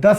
10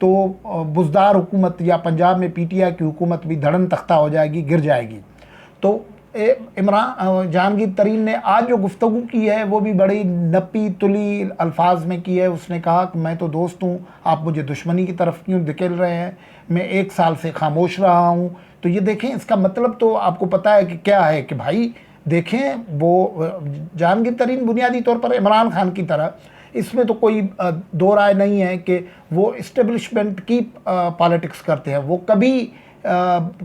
تو بزدار حکومت یا پنجاب میں پی ٹی آئی کی حکومت بھی دھڑن تختہ ہو جائے گی، گر جائے گی۔ تو جہانگیر ترین نے آج جو گفتگو کی ہے وہ بھی بڑی نپی تلی الفاظ میں کی ہے۔ اس نے کہا کہ میں تو دوست ہوں، آپ مجھے دشمنی کی طرف کیوں دھکیل رہے ہیں، میں 1 سال سے خاموش رہا ہوں۔ تو یہ دیکھیں، اس کا مطلب تو آپ کو پتہ ہے کہ کیا ہے، کہ بھائی دیکھیں، وہ جہانگیر ترین بنیادی طور پر عمران خان کی طرح، اس میں تو کوئی دو رائے نہیں ہے کہ وہ اسٹیبلشمنٹ کی پالیٹکس کرتے ہیں۔ وہ کبھی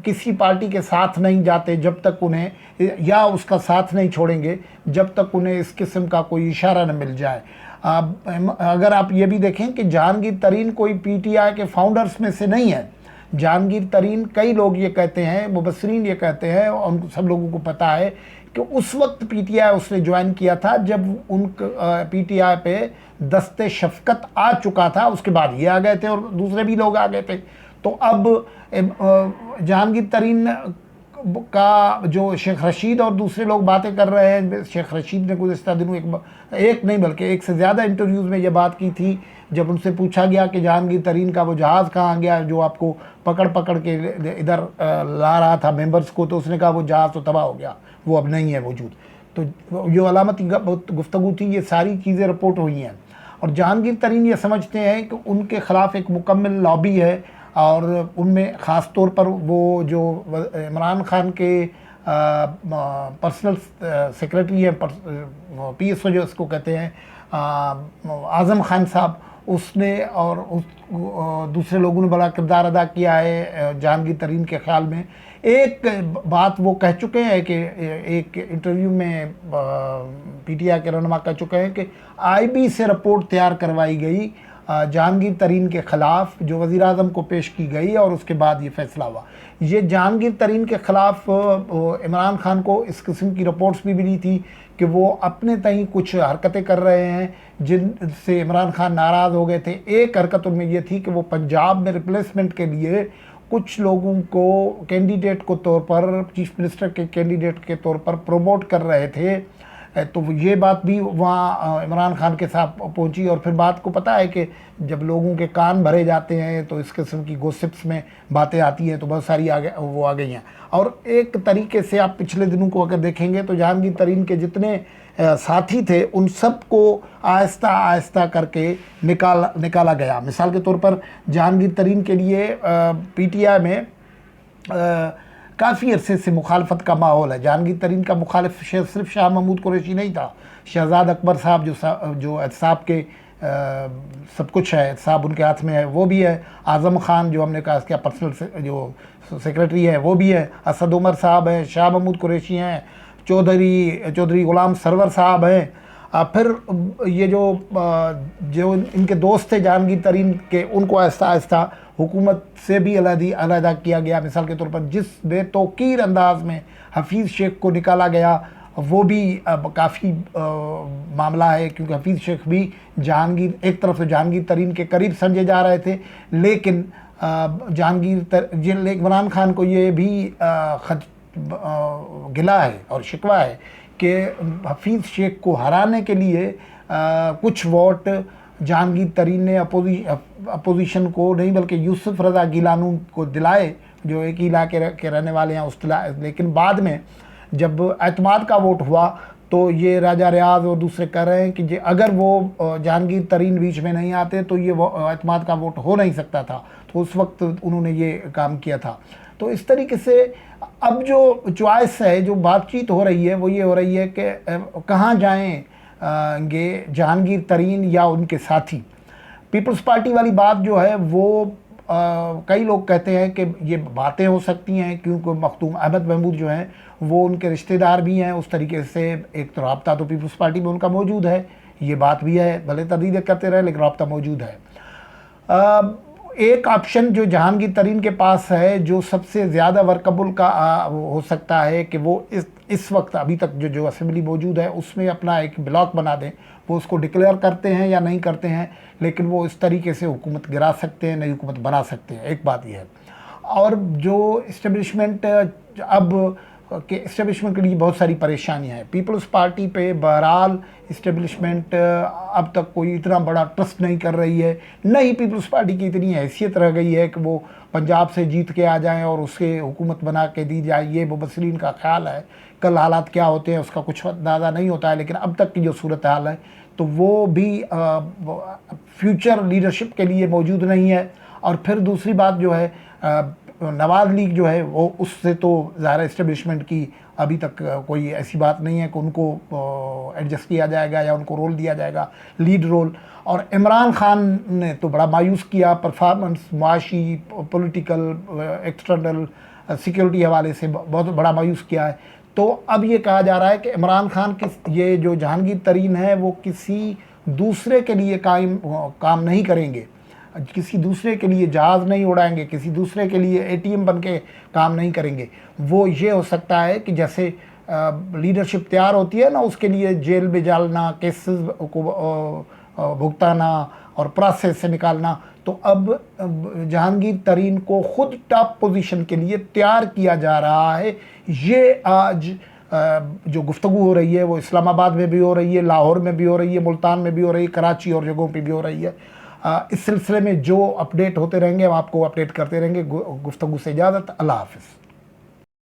کسی پارٹی کے ساتھ نہیں جاتے جب تک انہیں، یا اس کا ساتھ نہیں چھوڑیں گے جب تک انہیں اس قسم کا کوئی اشارہ نہ مل جائے۔ اگر آپ یہ بھی دیکھیں کہ جہانگیر ترین کوئی پی ٹی آئی کے فاؤنڈرز میں سے نہیں ہے۔ جہانگیر ترین، کئی لوگ یہ کہتے ہیں، مبصرین یہ کہتے ہیں، اور سب لوگوں کو پتہ ہے کہ اس وقت پی ٹی آئی اس نے جوائن کیا تھا جب ان پی ٹی آئی پہ دست شفقت آ چکا تھا، اس کے بعد یہ آ گئے تھے اور دوسرے بھی لوگ آ گئے تھے۔ تو اب جہانگیر ترین کا جو شیخ رشید اور دوسرے لوگ باتیں کر رہے ہیں، شیخ رشید نے گزشتہ دنوں ایک نہیں بلکہ ایک سے زیادہ انٹرویوز میں یہ بات کی تھی، جب ان سے پوچھا گیا کہ جہانگیر ترین کا وہ جہاز کہاں گیا جو آپ کو پکڑ پکڑ کے ادھر لا رہا تھا ممبرز کو، تو اس نے کہا وہ جہاز تو تباہ ہو گیا، وہ اب نہیں ہے موجود۔ تو جو علامتی گفتگو تھی، یہ ساری چیزیں رپورٹ ہوئی ہیں، اور جہانگیر ترین یہ سمجھتے ہیں کہ ان کے خلاف ایک مکمل لابی ہے، اور ان میں خاص طور پر وہ جو عمران خان کے پرسنل سیکریٹری ہیں، پی ایس او جو اس کو کہتے ہیں، اعظم خان صاحب، اس نے اور دوسرے لوگوں نے بڑا کردار ادا کیا ہے جہانگیر ترین کے خیال میں۔ ایک بات وہ کہہ چکے ہیں کہ ایک انٹرویو میں پی ٹی آئی کے رہنما کہہ چکے ہیں کہ آئی بی سے رپورٹ تیار کروائی گئی جہانگیر ترین کے خلاف، جو وزیر اعظم کو پیش کی گئی، اور اس کے بعد یہ فیصلہ ہوا۔ یہ جہانگیر ترین کے خلاف عمران خان کو اس قسم کی رپورٹس بھی ملی تھی کہ وہ اپنے تئیں کچھ حرکتیں کر رہے ہیں جن سے عمران خان ناراض ہو گئے تھے۔ ایک حرکت ان میں یہ تھی کہ وہ پنجاب میں ریپلیسمنٹ کے لیے کچھ لوگوں کو کینڈیڈیٹ کو طور پر، چیف منسٹر کے کینڈیڈیٹ کے طور پر پروموٹ کر رہے تھے۔ تو یہ بات بھی وہاں عمران خان کے ساتھ پہنچی، اور پھر بات کو پتہ ہے کہ جب لوگوں کے کان بھرے جاتے ہیں تو اس قسم کی گوسپس میں باتیں آتی ہیں، تو بہت ساری وہ آ گئی ہیں۔ اور ایک طریقے سے آپ پچھلے دنوں کو اگر دیکھیں گے تو جہانگیر ترین کے جتنے ساتھی تھے ان سب کو آہستہ آہستہ کر کے نکالا گیا۔ مثال کے طور پر جہانگیر ترین کے لیے پی ٹی آئی میں کافی عرصے سے مخالفت کا ماحول ہے۔ جہانگیر ترین کا مخالف صرف شاہ محمود قریشی نہیں تھا، شہزاد اکبر صاحب جو احتساب کے سب کچھ ہے، احتساب ان کے ہاتھ میں ہے، وہ بھی ہے۔ اعظم خان جو ہم نے کہا اس کا پرسنل جو سیکریٹری ہے وہ بھی ہے، اسد عمر صاحب ہیں، شاہ محمود قریشی ہیں، چودھری غلام سرور صاحب ہیں۔ پھر یہ جو ان کے دوست تھے جہانگیر ترین کے، ان کو آہستہ آہستہ حکومت سے بھی علیحدہ کیا گیا۔ مثال کے طور پر جس بے توقیر انداز میں حفیظ شیخ کو نکالا گیا، وہ بھی کافی معاملہ ہے، کیونکہ حفیظ شیخ بھی ایک طرف سے جہانگیر ترین کے قریب سمجھے جا رہے تھے، لیکن عمران خان کو یہ بھی گلہ ہے اور شکوہ ہے کہ حفیظ شیخ کو ہرانے کے لیے کچھ ووٹ جہانگیر ترین نے اپوزیشن کو نہیں بلکہ یوسف رضا گیلانوں کو دلائے، جو ایک ہی علاقے کے رہنے والے ہیں، لیکن بعد میں جب اعتماد کا ووٹ ہوا تو یہ راجہ ریاض اور دوسرے کہہ رہے ہیں کہ اگر وہ جہانگیر ترین بیچ میں نہیں آتے تو یہ اعتماد کا ووٹ ہو نہیں سکتا تھا، تو اس وقت انہوں نے یہ کام کیا تھا۔ تو اس طریقے سے اب جو چوائس ہے، جو بات چیت ہو رہی ہے، وہ یہ ہو رہی ہے کہ کہاں جائیں گے جہانگیر ترین یا ان کے ساتھی۔ پیپلز پارٹی والی بات جو ہے وہ کئی لوگ کہتے ہیں کہ یہ باتیں ہو سکتی ہیں، کیونکہ مختوم احمد محمود جو ہیں وہ ان کے رشتہ دار بھی ہیں، اس طریقے سے ایک تو رابطہ تو پیپلز پارٹی میں ان کا موجود ہے، یہ بات بھی ہے، بھلے تردید کرتے رہے لیکن رابطہ موجود ہے۔ ایک آپشن جو جہانگیر ترین کے پاس ہے، جو سب سے زیادہ ورکبل کا ہو سکتا ہے کہ وہ اس وقت ابھی تک جو اسمبلی موجود ہے اس میں اپنا ایک بلاک بنا دیں، وہ اس کو ڈکلیئر کرتے ہیں یا نہیں کرتے ہیں، لیکن وہ اس طریقے سے حکومت گرا سکتے ہیں، نئی حکومت بنا سکتے ہیں، ایک بات یہ ہے۔ اور جو اسٹیبلشمنٹ اب کہ اسٹیبلشمنٹ کے لیے بہت ساری پریشانیاں ہیں. پیپلز پارٹی پہ بہرحال اسٹیبلشمنٹ اب تک کوئی اتنا بڑا ٹرسٹ نہیں کر رہی ہے، نہ ہی پیپلز پارٹی کی اتنی حیثیت رہ گئی ہے کہ وہ پنجاب سے جیت کے آ جائیں اور اس کے حکومت بنا کے دی جائے. یہ مبصرین کا خیال ہے. کل حالات کیا ہوتے ہیں اس کا کچھ اندازہ نہیں ہوتا ہے، لیکن اب تک کی جو صورتحال ہے تو وہ بھی فیوچر لیڈرشپ کے لیے موجود نہیں ہے. اور پھر دوسری بات جو ہے، نواز لیگ جو ہے وہ اس سے تو ظاہر اسٹیبلشمنٹ کی ابھی تک کوئی ایسی بات نہیں ہے کہ ان کو ایڈجسٹ کیا جائے گا یا ان کو رول دیا جائے گا، لیڈ رول. اور عمران خان نے تو بڑا مایوس کیا پرفارمنس، معاشی، پولیٹیکل، ایکسٹرنل سیکیورٹی حوالے سے بہت بڑا مایوس کیا ہے. تو اب یہ کہا جا رہا ہے کہ عمران خان یہ جو جہانگیر ترین ہے وہ کسی دوسرے کے لیے کام نہیں کریں گے، کسی دوسرے کے لیے جہاز نہیں اڑائیں گے، کسی دوسرے کے لیے ATM بن کے کام نہیں کریں گے. وہ یہ ہو سکتا ہے کہ جیسے لیڈرشپ تیار ہوتی ہے نا، اس کے لیے جیل میں ڈالنا، کیسز کو بھگتانا اور پروسیس سے نکالنا. تو اب جہانگیر ترین کو خود ٹاپ پوزیشن کے لیے تیار کیا جا رہا ہے. یہ آج جو گفتگو ہو رہی ہے وہ اسلام آباد میں بھی ہو رہی ہے، لاہور میں بھی ہو رہی ہے، ملتان میں بھی ہو رہی ہے، کراچی اور جگہوں پہ بھی ہو رہی ہے. اس سلسلے میں جو اپڈیٹ ہوتے رہیں گے ہم آپ کو اپڈیٹ کرتے رہیں گے. گفتگو سے اجازت، اللہ حافظ.